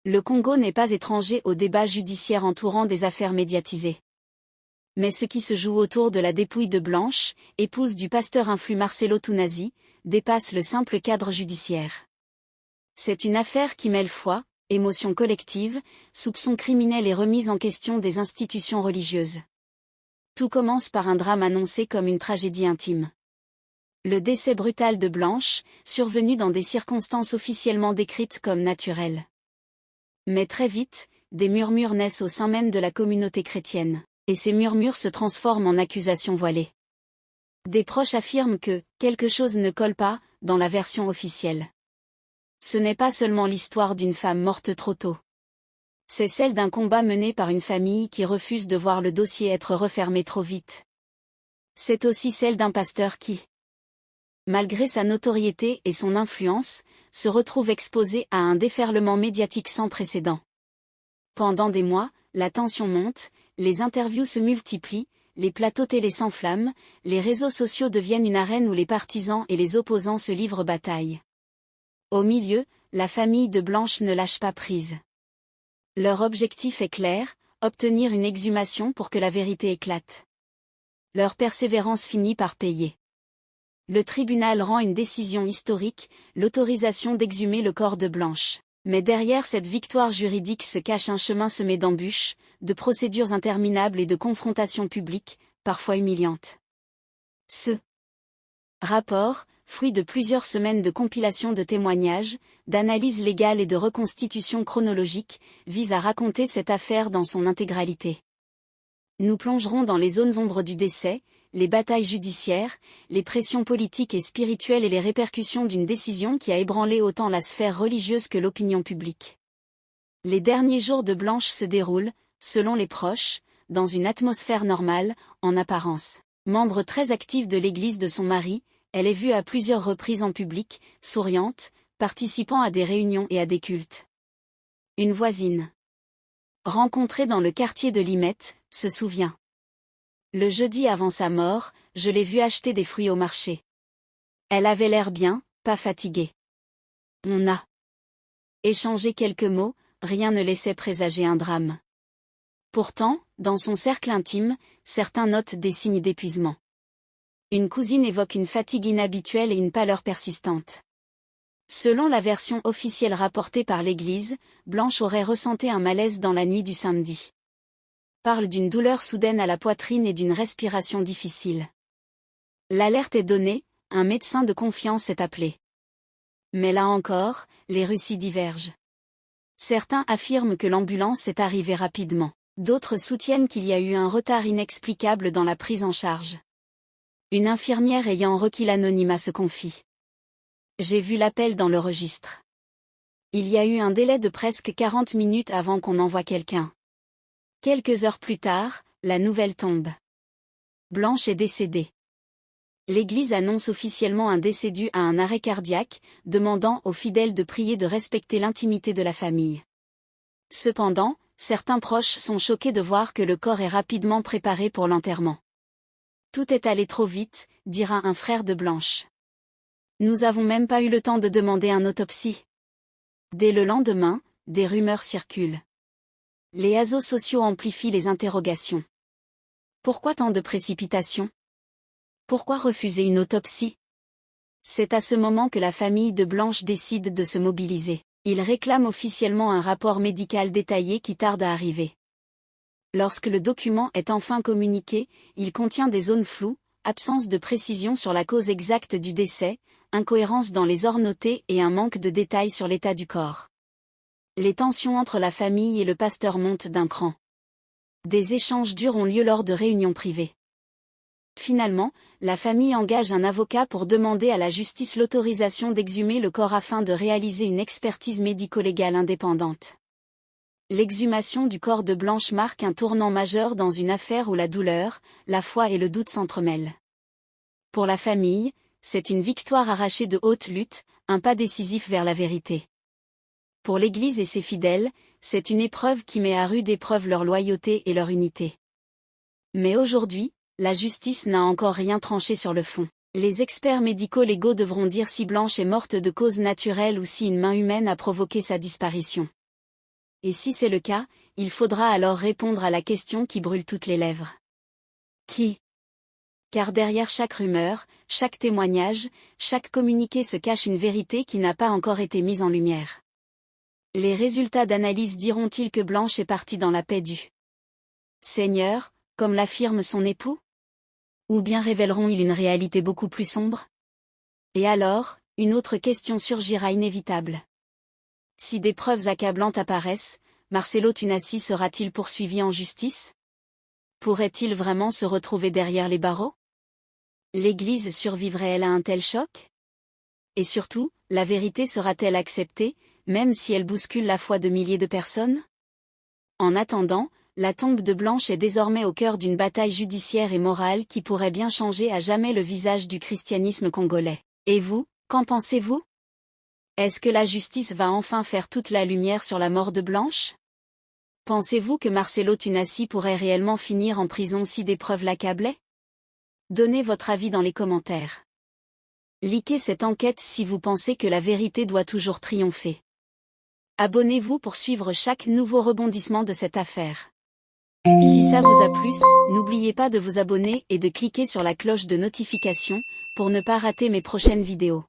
Le Congo n'est pas étranger aux débats judiciaires entourant des affaires médiatisées. Mais ce qui se joue autour de la dépouille de Blanche, épouse du pasteur influent Marcelo Tunasi, dépasse le simple cadre judiciaire. C'est une affaire qui mêle foi, émotion collective, soupçons criminels et remise en question des institutions religieuses. Tout commence par un drame annoncé comme une tragédie intime. Le décès brutal de Blanche, survenu dans des circonstances officiellement décrites comme naturelles. Mais très vite, des murmures naissent au sein même de la communauté chrétienne, et ces murmures se transforment en accusations voilées. Des proches affirment que quelque chose ne colle pas, dans la version officielle. Ce n'est pas seulement l'histoire d'une femme morte trop tôt. C'est celle d'un combat mené par une famille qui refuse de voir le dossier être refermé trop vite. C'est aussi celle d'un pasteur qui, malgré sa notoriété et son influence, se retrouve exposé à un déferlement médiatique sans précédent. Pendant des mois, la tension monte, les interviews se multiplient, les plateaux télé s'enflamment, les réseaux sociaux deviennent une arène où les partisans et les opposants se livrent bataille. Au milieu, la famille de Blanche ne lâche pas prise. Leur objectif est clair, obtenir une exhumation pour que la vérité éclate. Leur persévérance finit par payer. Le tribunal rend une décision historique, l'autorisation d'exhumer le corps de Blanche. Mais derrière cette victoire juridique se cache un chemin semé d'embûches, de procédures interminables et de confrontations publiques, parfois humiliantes. Ce rapport, fruit de plusieurs semaines de compilation de témoignages, d'analyses légales et de reconstitution chronologique, vise à raconter cette affaire dans son intégralité. Nous plongerons dans les zones ombres du décès, les batailles judiciaires, les pressions politiques et spirituelles et les répercussions d'une décision qui a ébranlé autant la sphère religieuse que l'opinion publique. Les derniers jours de Blanche se déroulent, selon les proches, dans une atmosphère normale, en apparence. Membre très active de l'église de son mari, elle est vue à plusieurs reprises en public, souriante, participant à des réunions et à des cultes. Une voisine, rencontrée dans le quartier de Limette, se souvient. Le jeudi avant sa mort, je l'ai vue acheter des fruits au marché. Elle avait l'air bien, pas fatiguée. On a échangé quelques mots, rien ne laissait présager un drame. Pourtant, dans son cercle intime, certains notent des signes d'épuisement. Une cousine évoque une fatigue inhabituelle et une pâleur persistante. Selon la version officielle rapportée par l'Église, Blanche aurait ressenti un malaise dans la nuit du samedi. Parle d'une douleur soudaine à la poitrine et d'une respiration difficile. L'alerte est donnée, un médecin de confiance est appelé. Mais là encore, les récits divergent. Certains affirment que l'ambulance est arrivée rapidement. D'autres soutiennent qu'il y a eu un retard inexplicable dans la prise en charge. Une infirmière ayant requis l'anonymat se confie. J'ai vu l'appel dans le registre. Il y a eu un délai de presque 40 minutes avant qu'on envoie quelqu'un. Quelques heures plus tard, la nouvelle tombe. Blanche est décédée. L'Église annonce officiellement un décès dû à un arrêt cardiaque, demandant aux fidèles de prier de respecter l'intimité de la famille. Cependant, certains proches sont choqués de voir que le corps est rapidement préparé pour l'enterrement. Tout est allé trop vite, dira un frère de Blanche. Nous avons même pas eu le temps de demander une autopsie. Dès le lendemain, des rumeurs circulent. Les réseaux sociaux amplifient les interrogations. Pourquoi tant de précipitation? Pourquoi refuser une autopsie? C'est à ce moment que la famille de Blanche décide de se mobiliser. Ils réclament officiellement un rapport médical détaillé qui tarde à arriver. Lorsque le document est enfin communiqué, il contient des zones floues, absence de précision sur la cause exacte du décès, incohérence dans les ors notés et un manque de détails sur l'état du corps. Les tensions entre la famille et le pasteur montent d'un cran. Des échanges durs ont lieu lors de réunions privées. Finalement, la famille engage un avocat pour demander à la justice l'autorisation d'exhumer le corps afin de réaliser une expertise médico-légale indépendante. L'exhumation du corps de Blanche marque un tournant majeur dans une affaire où la douleur, la foi et le doute s'entremêlent. Pour la famille, c'est une victoire arrachée de haute lutte, un pas décisif vers la vérité. Pour l'Église et ses fidèles, c'est une épreuve qui met à rude épreuve leur loyauté et leur unité. Mais aujourd'hui, la justice n'a encore rien tranché sur le fond. Les experts médico-légaux devront dire si Blanche est morte de cause naturelle ou si une main humaine a provoqué sa disparition. Et si c'est le cas, il faudra alors répondre à la question qui brûle toutes les lèvres. Qui? Car derrière chaque rumeur, chaque témoignage, chaque communiqué se cache une vérité qui n'a pas encore été mise en lumière. Les résultats d'analyse diront-ils que Blanche est partie dans la paix du Seigneur, comme l'affirme son époux? Ou bien révéleront-ils une réalité beaucoup plus sombre? Et alors, une autre question surgira inévitable. Si des preuves accablantes apparaissent, Marcelo Tunasi sera-t-il poursuivi en justice? Pourrait-il vraiment se retrouver derrière les barreaux? L'Église survivrait-elle à un tel choc? Et surtout, la vérité sera-t-elle acceptée, même si elle bouscule la foi de milliers de personnes? En attendant, la tombe de Blanche est désormais au cœur d'une bataille judiciaire et morale qui pourrait bien changer à jamais le visage du christianisme congolais. Et vous, qu'en pensez-vous? Est-ce que la justice va enfin faire toute la lumière sur la mort de Blanche? Pensez-vous que Marcelo Tunasi pourrait réellement finir en prison si des preuves l'accablaient? Donnez votre avis dans les commentaires. Likez cette enquête si vous pensez que la vérité doit toujours triompher. Abonnez-vous pour suivre chaque nouveau rebondissement de cette affaire. Si ça vous a plu, n'oubliez pas de vous abonner et de cliquer sur la cloche de notification pour ne pas rater mes prochaines vidéos.